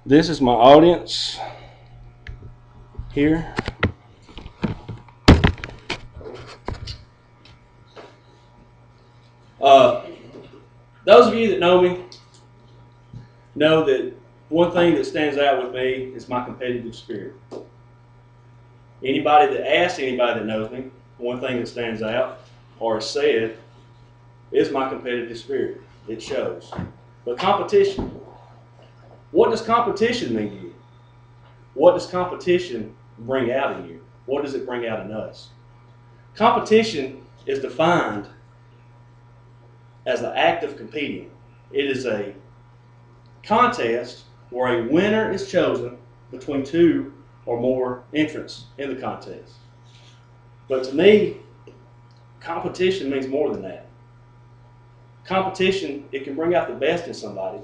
This is my audience here. Those of you that know me know that one thing that stands out with me is my competitive spirit. Anybody that asks anybody that knows me, one thing that stands out or is said is my competitive spirit. It shows. But competition. What does competition mean to you? What does competition bring out in you? What does it bring out in us? Competition is defined as the act of competing. It is a contest where a winner is chosen between two or more entrants in the contest. But to me, competition means more than that. Competition, it can bring out the best in somebody.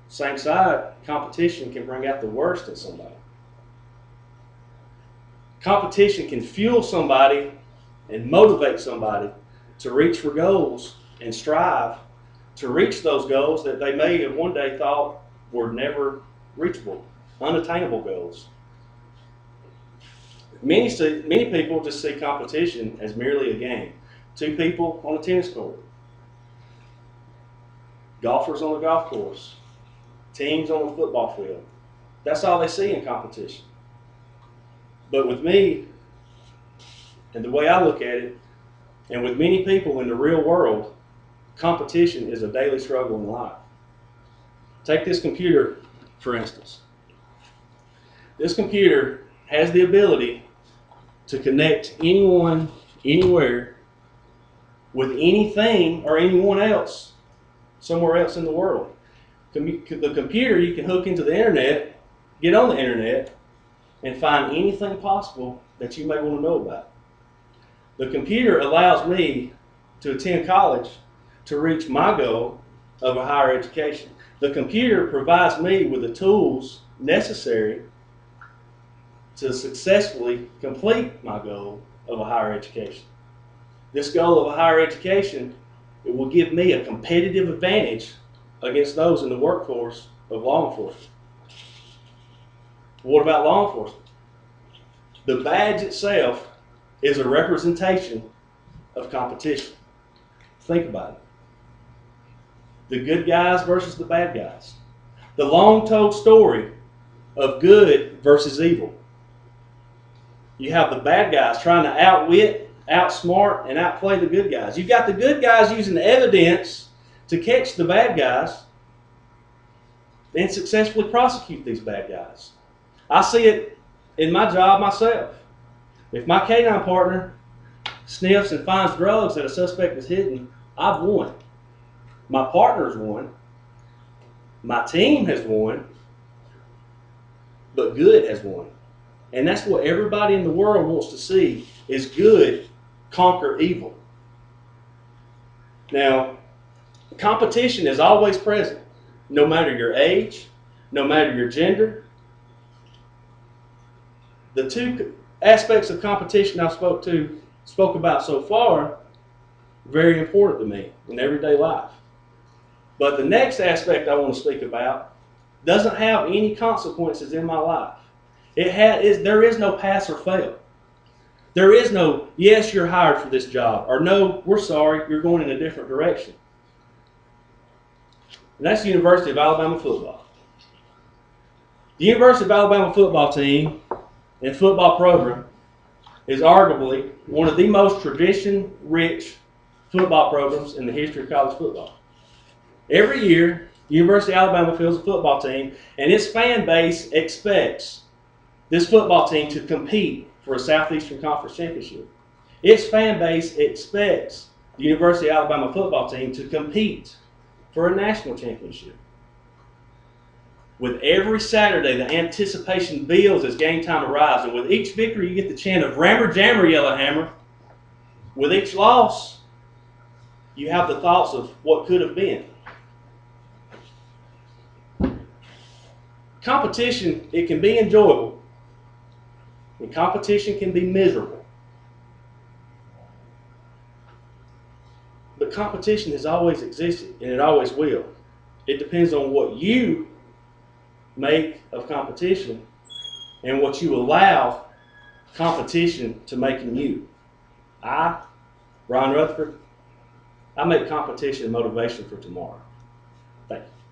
Same side, competition can bring out the worst in somebody. Competition can fuel somebody and motivate somebody to reach for goals and strive to reach those goals that they may have one day thought were never reachable, unattainable goals. Many people just see competition as merely a game. Two people on a tennis court, golfers on a golf course, teams on a football field. That's all they see in competition. But with me, and the way I look at it, and with many people in the real world, competition is a daily struggle in life. Take this computer, for instance. This computer has the ability to connect anyone, anywhere, with anything or anyone else, somewhere else in the world. The computer, you can hook into the internet, get on the internet, and find anything possible that you may want to know about. The computer allows me to attend college to reach my goal of a higher education. The computer provides me with the tools necessary to successfully complete my goal of a higher education. This goal of a higher education, it will give me a competitive advantage against those in the workforce of law enforcement. What about law enforcement? The badge itself is a representation of competition. Think about it. The good guys versus the bad guys. The long told story of good versus evil. You have the bad guys trying to outwit, outsmart, and outplay the good guys. You've got the good guys using the evidence to catch the bad guys and successfully prosecute these bad guys. I see it in my job myself. If my canine partner sniffs and finds drugs that a suspect is hidden, I've won. My partner's won. My team has won. But good has won. And that's what everybody in the world wants to see, is good conquer evil. Now, competition is always present, no matter your age, no matter your gender. The two aspects of competition I spoke about so far, very important to me in everyday life. But the next aspect I want to speak about doesn't have any consequences in my life. There is no pass or fail. There is no, yes, you're hired for this job, or no, we're sorry, you're going in a different direction. And that's the University of Alabama football. The University of Alabama football team and football program is arguably one of the most tradition-rich football programs in the history of college football. Every year, the University of Alabama fields a football team, and its fan base expects this football team to compete for a Southeastern Conference championship. Its fan base expects the University of Alabama football team to compete for a national championship. With every Saturday, the anticipation builds as game time arrives, and with each victory, you get the chant of "Rammer Jammer, Yellowhammer." With each loss, you have the thoughts of what could have been. Competition, it can be enjoyable, and competition can be miserable. But competition has always existed, and it always will. It depends on what you make of competition and what you allow competition to make in you. Brian Rutherford, I make competition motivation for tomorrow. Thank you.